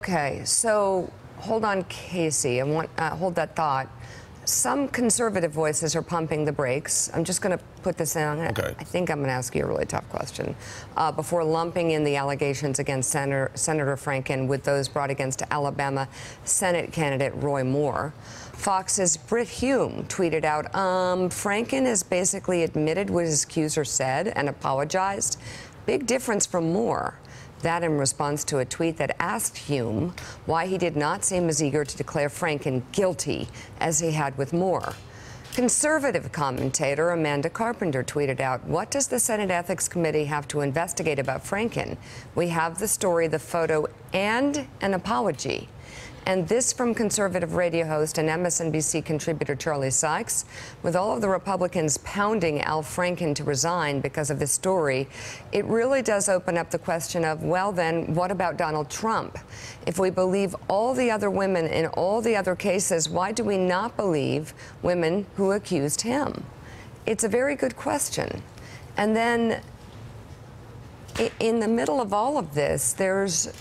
Okay, so hold on, Casey. Hold that thought. Some conservative voices are pumping the brakes. I'm just going to put this in. I think I'm going to ask you a really tough question before lumping in the allegations against Senator Franken with those brought against Alabama Senate candidate Roy Moore. Fox's Brit Hume tweeted out, Franken has basically admitted what his accuser said and apologized. Big difference from Moore. That in response to a tweet that asked Hume why he did not seem as eager to declare Franken guilty as he had with Moore. Conservative commentator Amanda Carpenter tweeted out, what does the Senate Ethics Committee have to investigate about Franken? We have the story, the photo, and an apology. And this from conservative radio host and MSNBC contributor Charlie Sykes. With all of the Republicans pounding Al Franken to resign because of this story, it really does open up the question of, well, then, what about Donald Trump? If we believe all the other women in all the other cases, why do we not believe women who accused him? It's a very good question. And then in the middle of all of this, there's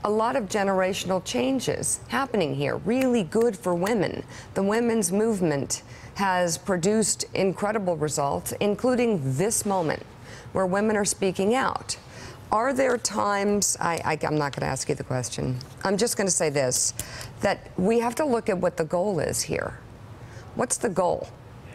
a lot of generational changes happening here, really good for women. The women's movement has produced incredible results, including this moment where women are speaking out. Are there times, I'm not going to ask you the question, I'm just going to say this, that we have to look at what the goal is here. What's the goal?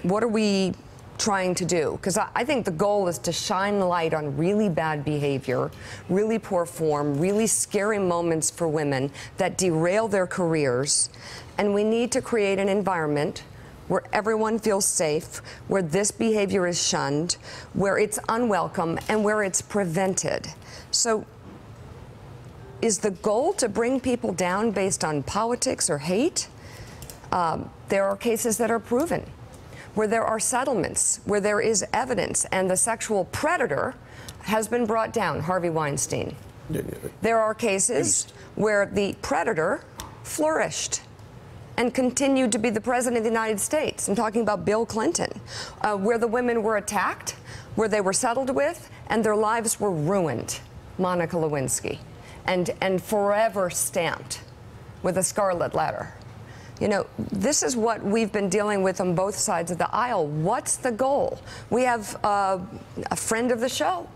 What are we trying to do? Because I think the goal is to shine light on really bad behavior, really poor form, really scary moments for women that derail their careers. And we need to create an environment where everyone feels safe, where this behavior is shunned, where it's unwelcome, and where it's prevented. So is the goal to bring people down based on politics or hate? There are cases that are proven, where there are settlements, where there is evidence, and the sexual predator has been brought down, Harvey Weinstein. There are cases where the predator flourished and continued to be the president of the United States. I'm talking about Bill Clinton, where the women were attacked, where they were settled with, and their lives were ruined, Monica Lewinsky, and forever stamped with a scarlet letter. You know, this is what we've been dealing with on both sides of the aisle. What's the goal? We have a friend of the show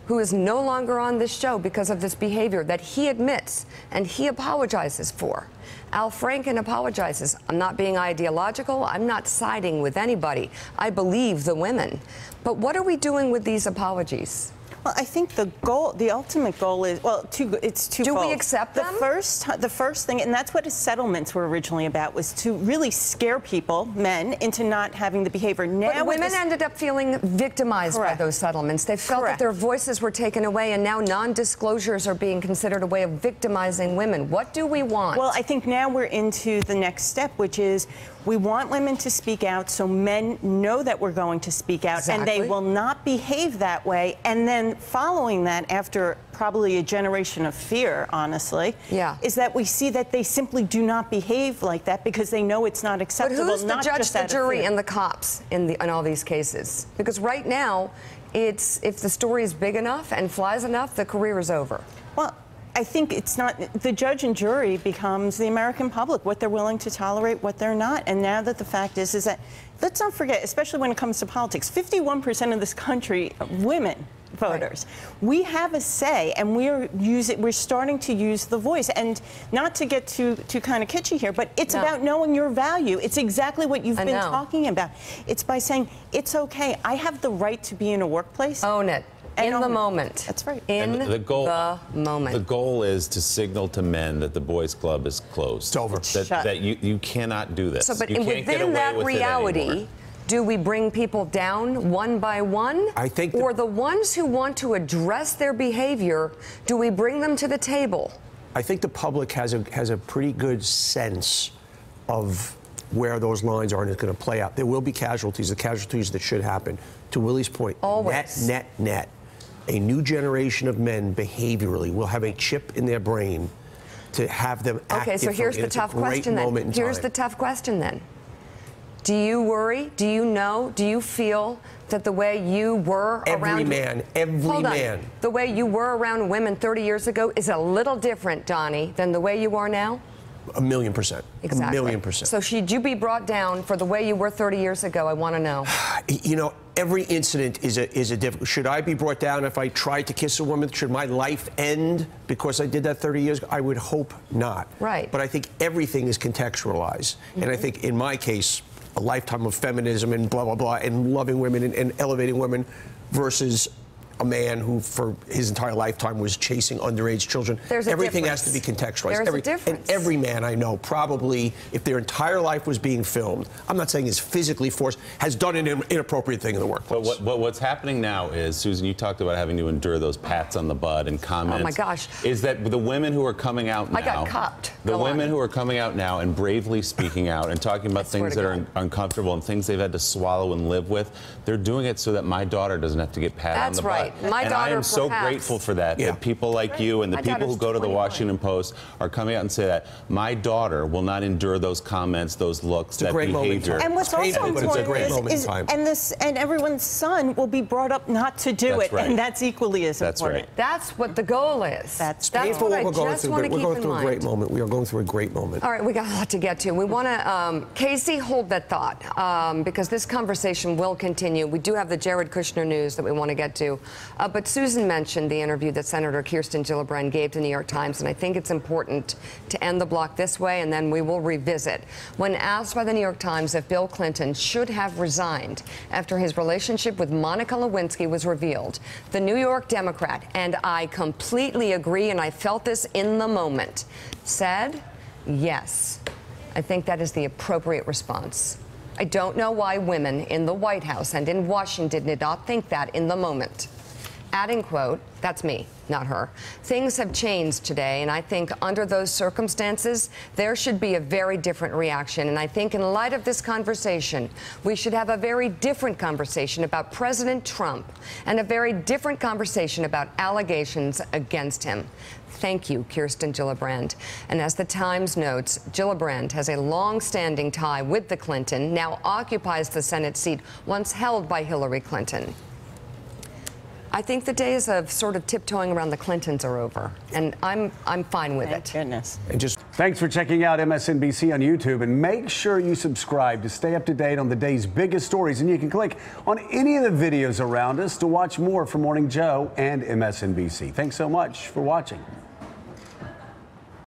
who is no longer on this show because of this behavior that he admits and he apologizes for. Al Franken apologizes. I'm not being ideological. I'm not siding with anybody. I believe the women. But what are we doing with these apologies? Well, I think the goal, the ultimate goal is, well, it's twofold. Do we accept them? The first thing, and that's what the settlements were originally about, was to really scare people, men, into not having the behavior. Now, but women ended up feeling victimized by those settlements. They felt that their voices were taken away, and now non-disclosures are being considered a way of victimizing women. What do we want? Well, I think now we're into the next step, which is we want women to speak out so men know that we're going to speak out, and they will not behave that way. And then following that, after probably a generation of fear, honestly, is that we see that they simply do not behave like that because they know it's not acceptable. But who's the judge, the jury, and the cops in all these cases? Because right now, it's if the story is big enough and flies enough, the career is over. Well, I think it's not, the judge and jury becomes the American public, what they're willing to tolerate, what they're not. And now that the fact is that, let's not forget, especially when it comes to politics, 51% of this country, women voters. We have a say, and we're starting to use the voice. And not to get too kind of kitschy here, but it's about knowing your value. It's exactly what you've been talking about. It's by saying, it's okay, I have the right to be in a workplace. Own it. In the moment. That's right. In the moment. The goal is to signal to men that the boys' club is closed. It's over. That you cannot do this. So, but you can't within get away that with reality, do we bring people down one by one? I think or the ones who want to address their behavior, do we bring them to the table? I think the public has a pretty good sense of where those lines are and it's going to play out. There will be casualties, the casualties that should happen. To Willie's point, always. net. A new generation of men behaviorally will have a chip in their brain to have them act differently. Okay, so here's the tough question then. Here's the tough question then. Do you worry? Do you know? Do you feel that the way you were every around... Every man. The way you were around women 30 years ago is a little different, Donnie, than the way you are now? 1,000,000%. Exactly. 1,000,000%. So should you be brought down for the way you were 30 years ago? I want to know. You know, every incident is a different. Should I be brought down if I tried to kiss a woman? Should my life end because I did that 30 years ago? I would hope not. Right. But I think everything is contextualized. And I think in my case, a lifetime of feminism and blah, blah, blah, and loving women and elevating women versus a man who for his entire lifetime was chasing underage children. Everything has to be contextualized. There's a difference. And every man I know probably, if their entire life was being filmed, I'm not saying is physically forced, has done an inappropriate thing in the workplace. But what's happening now is, Susan, you talked about having to endure those pats on the butt and comments. Oh my gosh. Is that the women who are coming out now? I got cupped. The women who are coming out now and bravely speaking out and talking about things that are uncomfortable and things they've had to swallow and live with, they're doing it so that my daughter doesn't have to get patted on the butt. That's right. My and daughter, I am so grateful for that, that people like you and the people who go to the Washington Post are coming out and say that my daughter will not endure those comments, those looks, that behavior. And what's also important is and everyone's son will be brought up not to do it, and that's equally as important. Right. That's what the goal is. That's what I just want to keep in mind. We're going through a great moment. We are going through a great moment. All right, we got a lot to get to. We want to, Casey, hold that thought, because this conversation will continue. We do have the Jared Kushner news that we want to get to. But Susan mentioned the interview that Senator Kirsten Gillibrand gave to the New York Times, and I think it's important to end the block this way, and then we will revisit. When asked by the New York Times if Bill Clinton should have resigned after his relationship with Monica Lewinsky was revealed, the New York Democrat, and I completely agree, and I felt this in the moment, said, yes. I think that is the appropriate response. I don't know why women in the White House and in Washington did not think that in the moment. Adding, quote, that's me, not her. Things have changed today, and I think under those circumstances, there should be a very different reaction. And I think in light of this conversation, we should have a very different conversation about President Trump and a very different conversation about allegations against him. Thank you, Kirsten Gillibrand. And as the Times notes, Gillibrand has a long-standing tie with the Clinton, now occupies the Senate seat once held by Hillary Clinton. I think the days of sort of tiptoeing around the Clintons are over, and I'm fine with it. Thank goodness. And just thanks for checking out MSNBC on YouTube, and make sure you subscribe to stay up to date on the day's biggest stories. And you can click on any of the videos around us to watch more from Morning Joe and MSNBC. Thanks so much for watching.